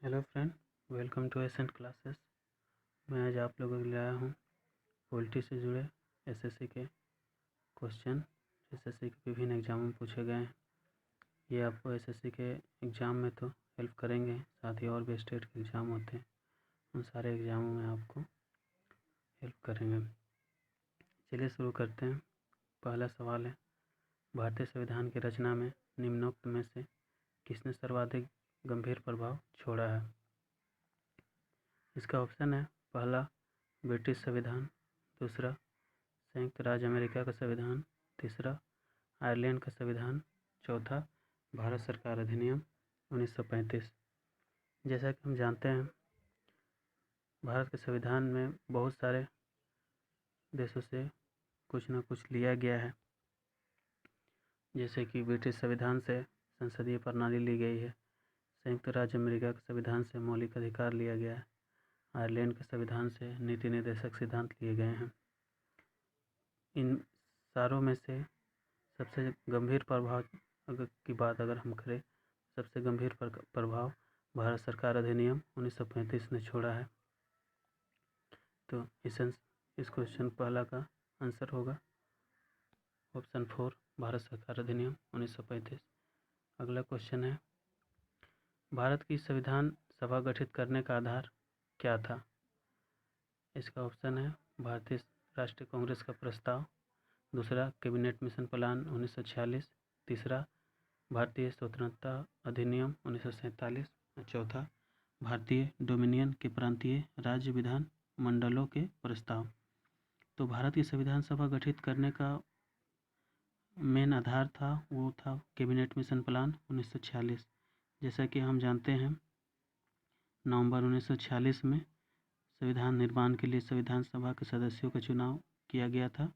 Hello friend, welcome to Ascent classes. मैं आज आप लोगों के लिए आया हूँ पोल्ट्री से जुड़े एसएससी के क्वेश्चन एसएससी के विभिन्न एग्जामों में पूछे गए हैं। ये आपको एसएससी के एग्ज़ाम में तो हेल्प करेंगे, साथ ही और भी स्टेट के एग्ज़ाम होते हैं, उन सारे एग्ज़ामों में आपको हेल्प करेंगे। चलिए शुरू करते हैं। पहला सवाल है, भारतीय संविधान की रचना में निम्नोक्त में से किसने सर्वाधिक गंभीर प्रभाव छोड़ा है? इसका ऑप्शन है, पहला ब्रिटिश संविधान, दूसरा संयुक्त राज्य अमेरिका का संविधान, तीसरा आयरलैंड का संविधान, चौथा भारत सरकार अधिनियम 1935। जैसा कि हम जानते हैं, भारत के संविधान में बहुत सारे देशों से कुछ न कुछ लिया गया है। जैसे कि ब्रिटिश संविधान से संसदीय प्रणाली ली गई है, संयुक्त राज्य अमेरिका के संविधान से मौलिक अधिकार लिया गया है, आयरलैंड के संविधान से नीति निर्देशक सिद्धांत लिए गए हैं। इन सारों में से सबसे गंभीर प्रभाव की बात अगर हम करें, सबसे गंभीर प्रभाव भारत सरकार अधिनियम 1935 ने छोड़ा है। तो इस क्वेश्चन पहला का आंसर होगा ऑप्शन 4, भारत सरकार अधिनियम 1935। अगला क्वेश्चन है, भारत की संविधान सभा गठित करने का आधार क्या था? इसका ऑप्शन है, भारतीय राष्ट्रीय कांग्रेस का प्रस्ताव, दूसरा कैबिनेट मिशन प्लान 1946, तीसरा भारतीय स्वतंत्रता अधिनियम 1947 और चौथा भारतीय डोमिनियन के प्रांतीय राज्य विधान मंडलों के प्रस्ताव। तो भारत की संविधान सभा गठित करने का मेन आधार था, वो था कैबिनेट मिशन प्लान 1946। जैसा कि हम जानते हैं, नवंबर 1946 में संविधान निर्माण के लिए संविधान सभा के सदस्यों का चुनाव किया गया था।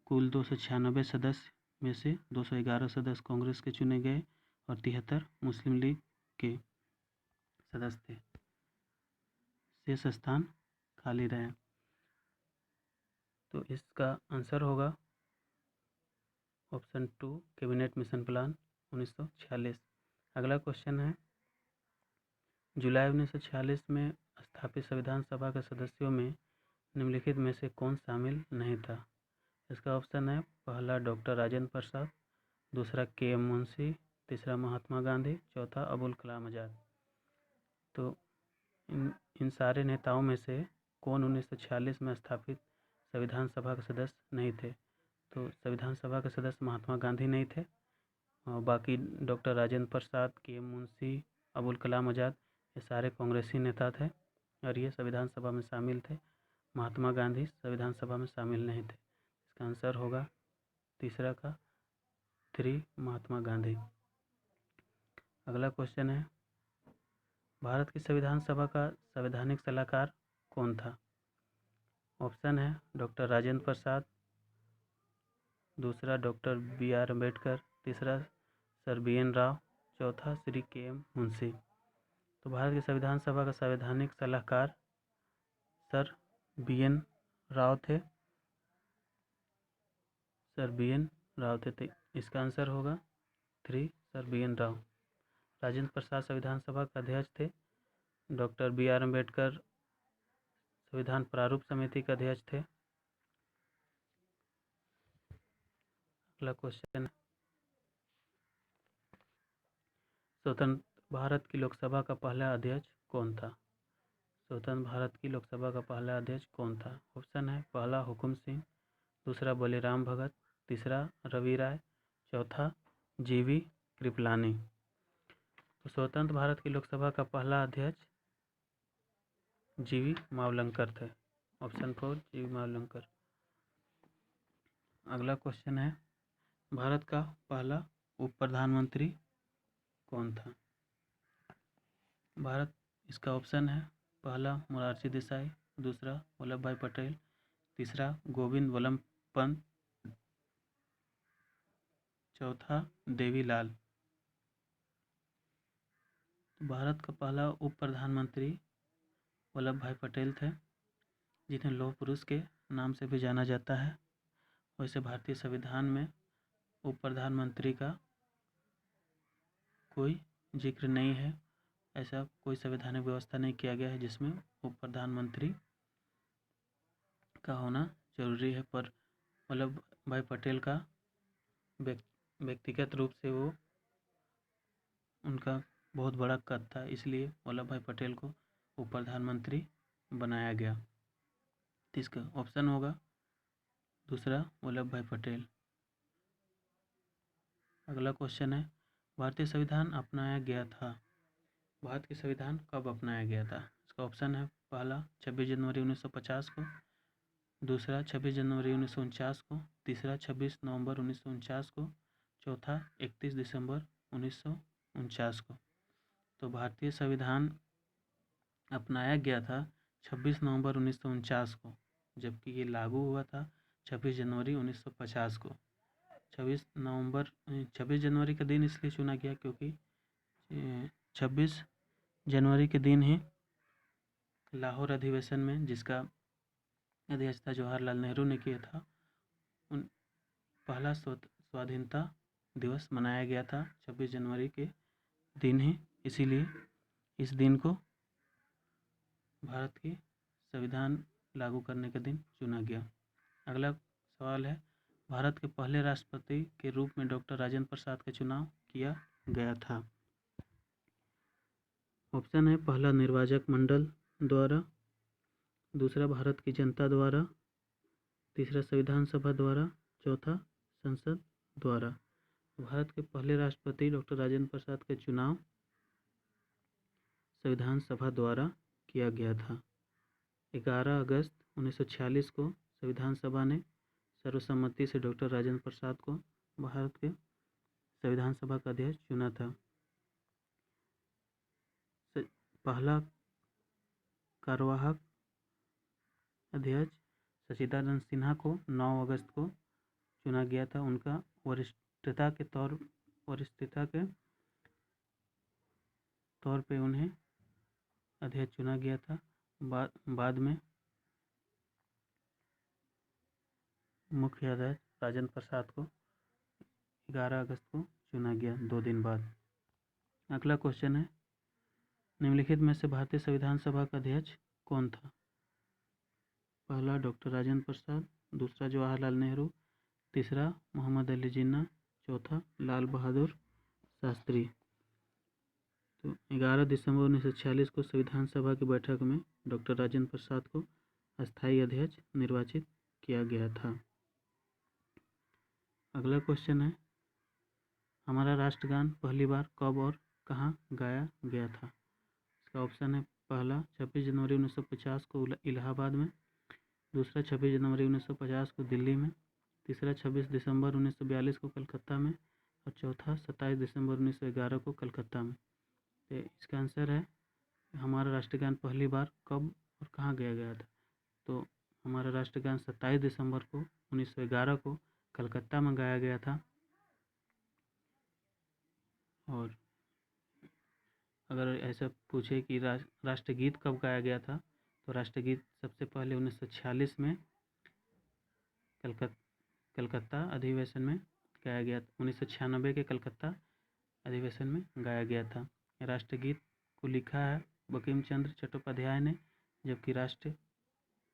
कुल 296 सदस्य में से 211 सदस्य कांग्रेस के चुने गए और 73 मुस्लिम लीग के सदस्य थे। शेष स्थान खाली रहे। तो इसका आंसर होगा ऑप्शन 2, कैबिनेट मिशन प्लान 1946। अगला क्वेश्चन है, जुलाई 1946 में स्थापित संविधान सभा के सदस्यों में निम्नलिखित में से कौन शामिल नहीं था? इसका ऑप्शन है, पहला डॉक्टर राजेंद्र प्रसाद, दूसरा के.एम. मुंशी, तीसरा महात्मा गांधी, चौथा अबुल कलाम आज़ाद। तो इन सारे नेताओं में से कौन 1946 में स्थापित संविधान सभा के सदस्य नहीं थे? तो संविधान सभा के सदस्य महात्मा गांधी नहीं थे, और बाकी डॉक्टर राजेंद्र प्रसाद, के.एम. मुंशी, अबुल कलाम आज़ाद, ये सारे कांग्रेसी नेता थे और ये संविधान सभा में शामिल थे। महात्मा गांधी संविधान सभा में शामिल नहीं थे। इसका आंसर होगा तीसरा का 3, महात्मा गांधी। अगला क्वेश्चन है, भारत की संविधान सभा का संवैधानिक सलाहकार कौन था? ऑप्शन है, डॉक्टर राजेंद्र प्रसाद, दूसरा डॉक्टर बी.आर. अम्बेडकर, तीसरा सर बी.एन. राव, चौथा श्री के.एम. मुंशी। तो भारत की संविधान सभा का संवैधानिक सलाहकार सर बी.एन. राव थे। Sir BN. राव थे। तो इसका आंसर होगा 3, सर बी.एन. राव। राजेंद्र प्रसाद संविधान सभा के अध्यक्ष थे। Doctor B R. अम्बेडकर संविधान प्रारूप समिति के अध्यक्ष थे। अगला क्वेश्चन है, स्वतंत्र भारत की लोकसभा का पहला अध्यक्ष कौन था? स्वतंत्र भारत की लोकसभा का पहला अध्यक्ष कौन था? ऑप्शन है, पहला हुकुम सिंह, दूसरा बलिराम भगत, तीसरा रवि राय, चौथा जी.वी. कृपलानी। तो स्वतंत्र भारत की लोकसभा का पहला अध्यक्ष जी.वी. मावलंकर थे। Option 4, G V. मावलंकर। अगला क्वेश्चन है, भारत का पहला उप प्रधानमंत्री कौन था? इसका ऑप्शन है, पहला मोरारजी देसाई, दूसरा वल्लभ भाई पटेल, तीसरा गोविंद वल्लभ पंत, चौथा देवीलाल। भारत का पहला उप प्रधानमंत्री वल्लभ भाई पटेल थे, जिन्हें लौह पुरुष के नाम से भी जाना जाता है। वैसे भारतीय संविधान में उप प्रधानमंत्री का कोई जिक्र नहीं है, ऐसा कोई संवैधानिक व्यवस्था नहीं किया गया है जिसमें उप प्रधानमंत्री का होना जरूरी है, पर वल्लभ भाई पटेल का व्यक्तिगत रूप से वो उनका बहुत बड़ा कद था, इसलिए वल्लभ भाई पटेल को उप प्रधानमंत्री बनाया गया। तो इसका ऑप्शन होगा दूसरा, वल्लभ भाई पटेल। अगला क्वेश्चन है, भारतीय संविधान अपनाया गया था। भारत के संविधान कब अपनाया गया था? इसका ऑप्शन है पहला 26 जनवरी 1950 को, दूसरा 26 जनवरी 1949 को, तीसरा 26 नवंबर 1949 को, चौथा 31 दिसंबर 1949 को। तो भारतीय संविधान अपनाया गया था 26 नवंबर 1949 को, जबकि ये लागू हुआ था 26 जनवरी 1950 को। 26 जनवरी का दिन इसलिए चुना गया क्योंकि 26 जनवरी के दिन ही लाहौर अधिवेशन में, जिसका अध्यक्षता जवाहरलाल नेहरू ने किया था, पहला स्वाधीनता दिवस मनाया गया था 26 जनवरी के दिन ही, इसीलिए इस दिन को भारत की संविधान लागू करने का दिन चुना गया। अगला सवाल है, भारत के पहले राष्ट्रपति के रूप में डॉक्टर राजेंद्र प्रसाद का चुनाव किया गया था। ऑप्शन है पहला निर्वाचक मंडल द्वारा, दूसरा भारत की जनता द्वारा, तीसरा संविधान सभा द्वारा, चौथा संसद द्वारा। भारत के पहले राष्ट्रपति डॉक्टर राजेंद्र प्रसाद का चुनाव संविधान सभा द्वारा किया गया था। 11 अगस्त 1946 को संविधान सभा ने सर्वसम्मति से डॉक्टर राजेंद्र प्रसाद को भारत के संविधान सभा का अध्यक्ष चुना था। पहला कार्यवाहक अध्यक्ष सचिदानंद सिन्हा को 9 अगस्त को चुना गया था। उनका वरिष्ठता के तौर पे उन्हें अध्यक्ष चुना गया था। बाद में मुख्य अध्यक्ष राजेंद्र प्रसाद को 11 अगस्त को चुना गया, 2 दिन बाद। अगला क्वेश्चन है, निम्नलिखित में से भारतीय संविधान सभा का अध्यक्ष कौन था? पहला डॉक्टर राजेंद्र प्रसाद, दूसरा जवाहरलाल नेहरू, तीसरा मोहम्मद अली जिन्ना, चौथा लाल बहादुर शास्त्री। तो 11 दिसंबर 1946 को संविधान सभा की बैठक में डॉक्टर राजेंद्र प्रसाद को अस्थायी अध्यक्ष निर्वाचित किया गया था। अगला क्वेश्चन है, हमारा राष्ट्रगान पहली बार कब और कहाँ गाया गया था? इसका ऑप्शन है पहला 26 जनवरी 1950 को इलाहाबाद में, दूसरा 26 जनवरी 1950 को दिल्ली में, तीसरा 26 दिसंबर 1942 को कलकत्ता में, और चौथा 27 दिसंबर 1911 को कलकत्ता में। तो इसका आंसर है हमारा राष्ट्रगान पहली बार कब और कहाँ गाया गया था। तो हमारा राष्ट्रगान 27 दिसंबर को 1911 को कलकत्ता में गाया गया था। और अगर ऐसा पूछे कि राष्ट्रगीत कब गाया गया था, तो राष्ट्रगीत सबसे पहले 1946 में कलकत्ता अधिवेशन में गाया गया। 1996 के कलकत्ता अधिवेशन में गाया गया था। राष्ट्रगीत को लिखा है बंकिम चंद्र चट्टोपाध्याय ने, जबकि राष्ट्र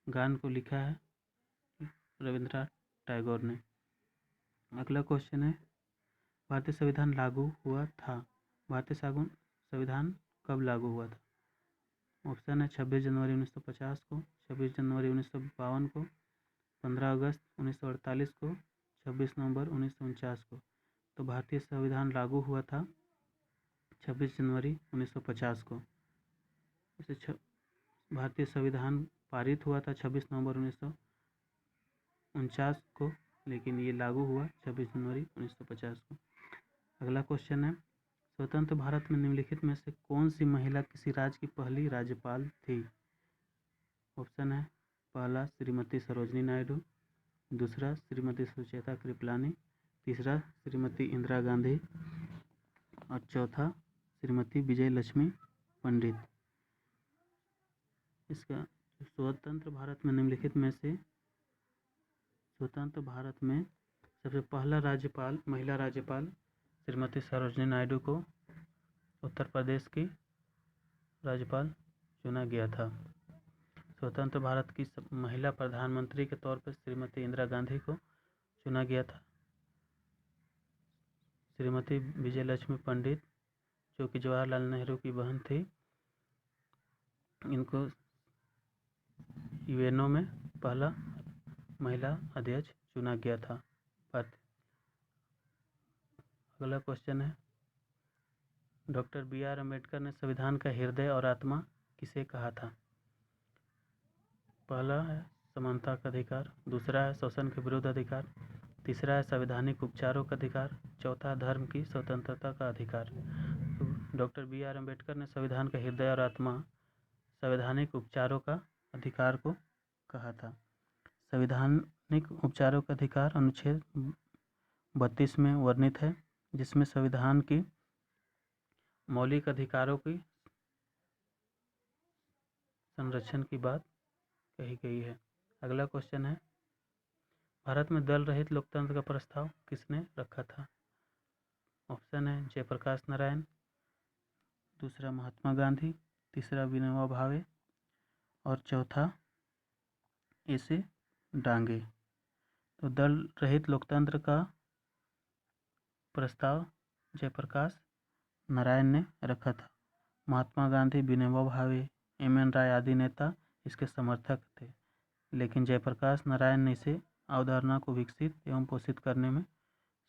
गान को लिखा है रविंद्रनाथ टैगोर ने। अगला क्वेश्चन है, भारतीय संविधान लागू हुआ था। भारतीय संविधान कब लागू हुआ था? ऑप्शन है 26 जनवरी 1950 को, 26 जनवरी 1952 को, 15 अगस्त 1948 को, 26 नवंबर 1949 को। तो भारतीय संविधान लागू हुआ था 26 जनवरी 1950 को। इसे भारतीय संविधान पारित हुआ था 26 नवंबर 1949 को, लेकिन ये लागू हुआ 26 जनवरी 1950 को। अगला क्वेश्चन है, स्वतंत्र भारत में निम्नलिखित में से कौन सी महिला किसी राज्य की पहली राज्यपाल थी? ऑप्शन है पहला श्रीमती सरोजनी नायडू, दूसरा श्रीमती सुचेता कृपलानी, तीसरा श्रीमती इंदिरा गांधी, और चौथा श्रीमती विजय लक्ष्मी पंडित। इसका स्वतंत्र भारत में निम्नलिखित में से स्वतंत्र भारत में सबसे पहला महिला राज्यपाल श्रीमती सरोजनी नायडू को उत्तर प्रदेश की राज्यपाल चुना गया था। स्वतंत्र भारत की महिला प्रधानमंत्री के तौर पर श्रीमती इंदिरा गांधी को चुना गया था। श्रीमती विजयलक्ष्मी पंडित, जो कि जवाहरलाल नेहरू की बहन थी, इनको यूएनओ में पहला महिला अध्यक्ष चुना गया था। अगला क्वेश्चन है, डॉक्टर बी.आर. अम्बेडकर ने संविधान का हृदय और आत्मा किसे कहा था? पहला है समानता का अधिकार, दूसरा है शोषण के विरुद्ध अधिकार, तीसरा है संवैधानिक उपचारों का अधिकार, चौथा धर्म की स्वतंत्रता का अधिकार। तो डॉक्टर बी.आर. अम्बेडकर ने संविधान का हृदय और आत्मा संवैधानिक उपचारों का अधिकार को कहा था। संवैधानिक उपचारों का अधिकार अनुच्छेद 32 में वर्णित है, जिसमें संविधान की मौलिक अधिकारों की संरक्षण की बात कही गई है। अगला क्वेश्चन है, भारत में दल रहित लोकतंत्र का प्रस्ताव किसने रखा था? ऑप्शन है जयप्रकाश नारायण, दूसरा महात्मा गांधी, तीसरा विनोबा भावे और चौथा एस.ए. डांगे। तो दल रहित लोकतंत्र का प्रस्ताव जयप्रकाश नारायण ने रखा था। महात्मा गांधी, विनोबा भावे, एम.एन. राय आदि नेता इसके समर्थक थे, लेकिन जयप्रकाश नारायण ने इसे अवधारणा को विकसित एवं पोषित करने में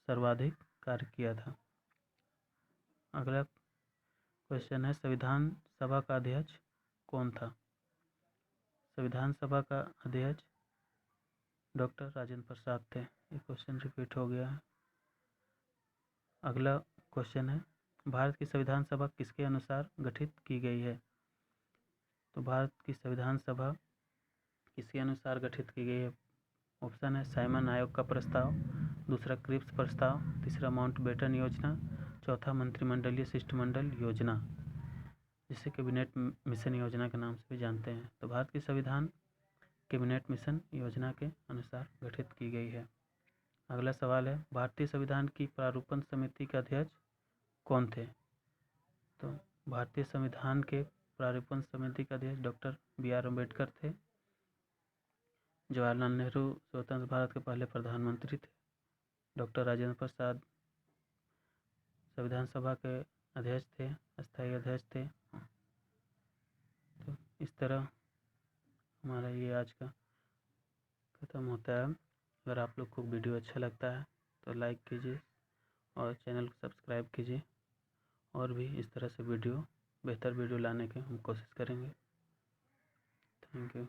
सर्वाधिक कार्य किया था। अगला क्वेश्चन है, संविधान सभा का अध्यक्ष कौन था? संविधान सभा का अध्यक्ष डॉक्टर राजेंद्र प्रसाद थे। ये क्वेश्चन रिपीट हो गया है। अगला क्वेश्चन है, भारत की संविधान सभा किसके अनुसार गठित की गई है? तो भारत की संविधान सभा किसके अनुसार गठित की गई है? ऑप्शन है साइमन आयोग का प्रस्ताव, दूसरा क्रिप्स प्रस्ताव, तीसरा माउंटबेटन योजना, चौथा मंत्रिमंडलीय शिष्टमंडल योजना, जिसे कैबिनेट मिशन योजना के नाम से भी जानते हैं। तो भारत की संविधान कैबिनेट मिशन योजना के अनुसार गठित की गई है। अगला सवाल है, भारतीय संविधान की प्रारूपण समिति के अध्यक्ष कौन थे? तो भारतीय संविधान के प्रारूपण समिति के अध्यक्ष डॉक्टर बी.आर. अम्बेडकर थे। जवाहरलाल नेहरू स्वतंत्र भारत के पहले प्रधानमंत्री थे। डॉक्टर राजेंद्र प्रसाद संविधान सभा के अध्यक्ष थे, अस्थायी अध्यक्ष थे। तो इस तरह हमारा ये आज का खत्म होता है। अगर आप लोग को वीडियो अच्छा लगता है तो लाइक कीजिए और चैनल को सब्सक्राइब कीजिए, और भी इस तरह से बेहतर वीडियो लाने की हम कोशिश करेंगे। Thank you.